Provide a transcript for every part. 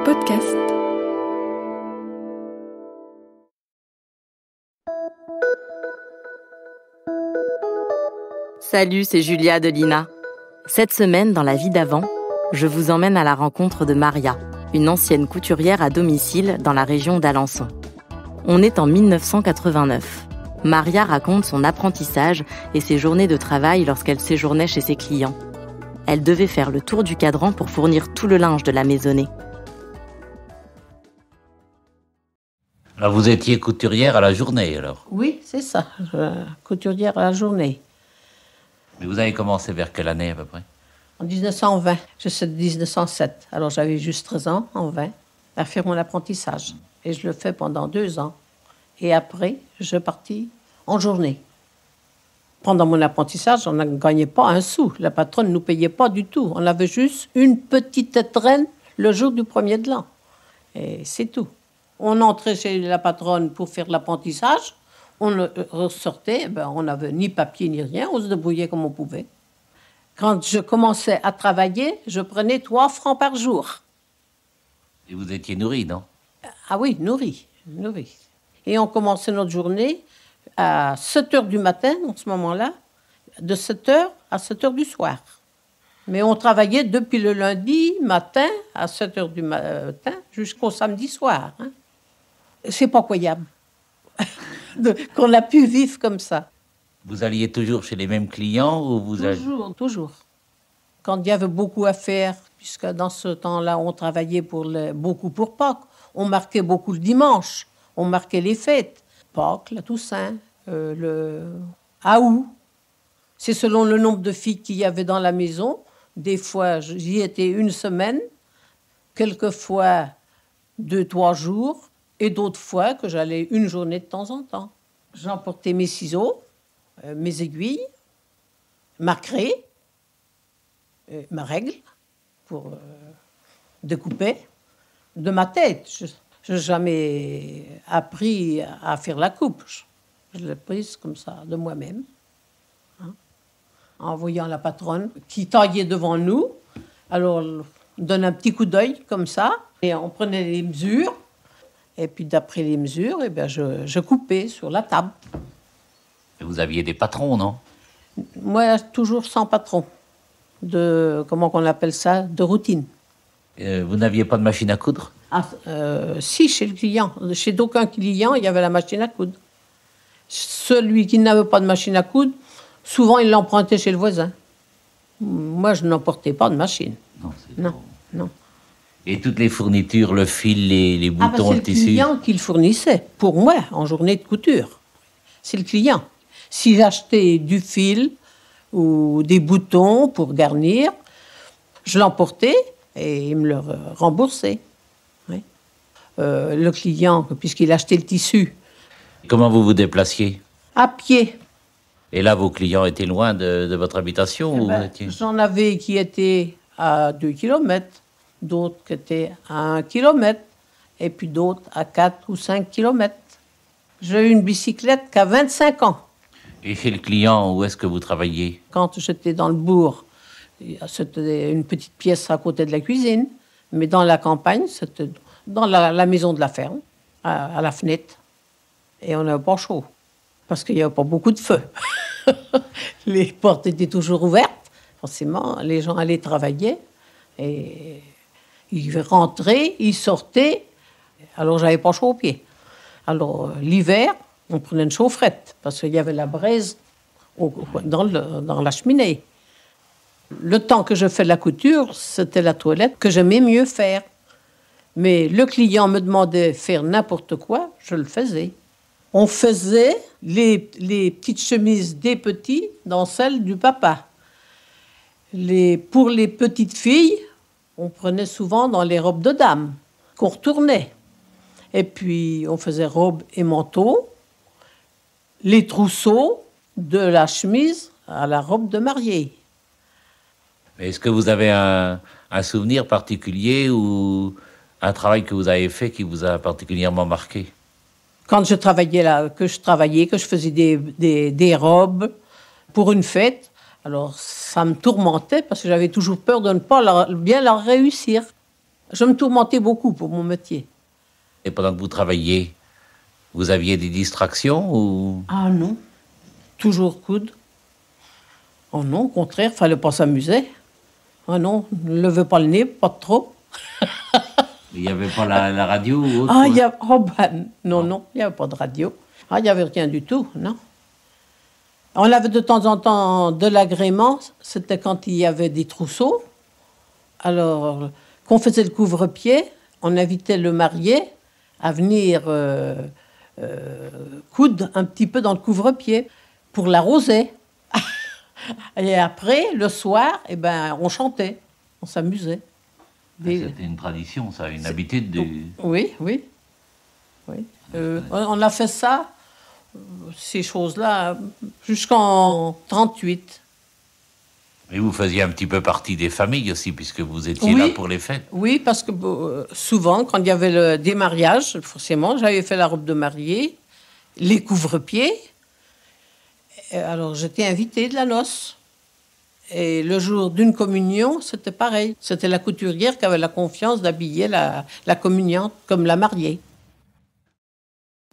podcast. Salut, c'est Julia de Lina. Cette semaine, dans la vie d'avant, je vous emmène à la rencontre de Maria, une ancienne couturière à domicile dans la région d'Alençon. On est en 1989. Maria raconte son apprentissage et ses journées de travail lorsqu'elle séjournait chez ses clients. Elle devait faire le tour du cadran pour fournir tout le linge de la maisonnée. Alors vous étiez couturière à la journée alors? Oui, c'est ça, couturière à la journée. Mais vous avez commencé vers quelle année à peu près? En 1920, je suis de 1907. Alors j'avais juste 13 ans, en 20, à faire mon apprentissage. Et je le fais pendant 2 ans. Et après, je partis en journée. Pendant mon apprentissage, on ne gagnait pas un sou. La patronne ne nous payait pas du tout. On avait juste une petite traîne le jour du premier de l'an. Et c'est tout. On entrait chez la patronne pour faire l'apprentissage. On ressortait, on n'avait ni papier ni rien. On se débrouillait comme on pouvait. Quand je commençais à travailler, je prenais 3 francs par jour. Et vous étiez nourrie, non? Ah oui, nourrie. Et on commençait notre journée à 7 heures du matin, en ce moment-là, de 7 heures à 7 heures du soir. Mais on travaillait depuis le lundi matin à 7 heures du matin jusqu'au samedi soir. Hein. C'est pas croyable qu'on a pu vivre comme ça. Vous alliez toujours chez les mêmes clients ou vous Toujours. Quand il y avait beaucoup à faire, puisque dans ce temps-là, on travaillait beaucoup pour Pâques, on marquait beaucoup le dimanche, on marquait les fêtes. Pâques, la Toussaint, le Août. C'est selon le nombre de filles qu'il y avait dans la maison. Des fois, j'y étais une semaine, quelquefois 2-3 jours, et d'autres fois que j'allais une journée de temps en temps. J'emportais mes ciseaux, mes aiguilles, ma craie, ma règle pour découper de ma tête. Je n'ai jamais appris à faire la coupe. Je l'ai prise comme ça, de moi-même. Hein? En voyant la patronne qui taillait devant nous. Alors, on donne un petit coup d'œil comme ça. Et on prenait les mesures. Et puis, d'après les mesures, je coupais sur la table. Et vous aviez des patrons, non? Moi, toujours sans patron. Comment on appelle ça? De routine. Vous n'aviez pas de machine à coudre? Si, chez le client. Chez d'aucun client, il y avait la machine à coudre. Celui qui n'avait pas de machine à coudre, souvent, il l'empruntait chez le voisin. Moi, je n'emportais pas de machine. Non. Et toutes les fournitures, le fil, les boutons, le tissu? C'est le client qui le fournissait, pour moi, en journée de couture. C'est le client. Si j'achetais du fil ou des boutons pour garnir, je l'emportais et il me le remboursait. Oui. Le client, puisqu'il achetait le tissu. Comment vous vous déplaciez? À pied. Et là, vos clients étaient loin de votre habitation? J'en avais qui étaient à 2 kilomètres, d'autres qui étaient à 1 kilomètre, et puis d'autres à 4 ou 5 kilomètres. J'ai eu une bicyclette qu'à 25 ans. Et chez le client, où est-ce que vous travailliez? Quand j'étais dans le bourg, c'était une petite pièce à côté de la cuisine, mais dans la campagne, c'était dans la maison de la ferme, à la fenêtre. Et on n'avait pas chaud, parce qu'il n'y avait pas beaucoup de feu. Les portes étaient toujours ouvertes. Forcément, les gens allaient travailler, et ils rentraient, ils sortaient. Alors, j'avais pas chaud aux pieds. Alors, l'hiver, on prenait une chaufferette, parce qu'il y avait la braise dans la cheminée. Le temps que je fais la couture, c'était la toilette que j'aimais mieux faire. Mais le client me demandait de faire n'importe quoi, je le faisais. On faisait les petites chemises des petits dans celles du papa. Pour les petites filles, on prenait souvent dans les robes de dames qu'on retournait. Et puis, on faisait robe et manteau, les trousseaux de la chemise à la robe de mariée. Est-ce que vous avez un souvenir particulier ou un travail que vous avez fait qui vous a particulièrement marqué? Quand je travaillais que je faisais des robes pour une fête, alors ça me tourmentait parce que j'avais toujours peur de ne pas bien leur réussir. Je me tourmentais beaucoup pour mon métier. Et pendant que vous travailliez, vous aviez des distractions ou... Ah non, toujours coudre. Oh non, au contraire, il fallait pas s'amuser. Ah non, ne levez pas le nez, pas de trop. Il n'y avait pas la radio ou autre? Ah, non, il n'y avait pas de radio. Ah, il n'y avait rien du tout, non. On avait de temps en temps de l'agrément, c'était quand il y avait des trousseaux. Alors, qu'on faisait le couvre-pied, on invitait le marié à venir coudre un petit peu dans le couvre-pied pour l'arroser. Et après, le soir, on chantait, on s'amusait. C'était une tradition, ça, une habitude du... Oui. On a fait ça, ces choses-là, jusqu'en 1938. Et vous faisiez un petit peu partie des familles aussi, puisque vous étiez là pour les fêtes. Oui, parce que souvent, quand il y avait des mariages, forcément, j'avais fait la robe de mariée, les couvre-pieds. Alors, j'étais invitée de la noce. Et le jour d'une communion, c'était pareil. C'était la couturière qui avait la confiance d'habiller la communiante comme la mariée.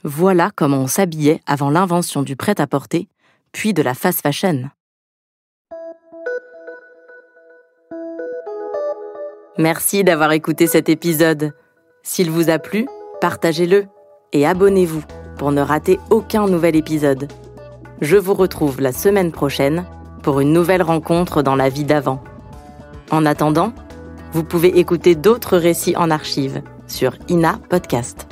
Voilà comment on s'habillait avant l'invention du prêt-à-porter, puis de la fast fashion. Merci d'avoir écouté cet épisode. S'il vous a plu, partagez-le et abonnez-vous pour ne rater aucun nouvel épisode. Je vous retrouve la semaine prochaine pour une nouvelle rencontre dans la vie d'avant. En attendant, vous pouvez écouter d'autres récits en archive sur INA Podcast.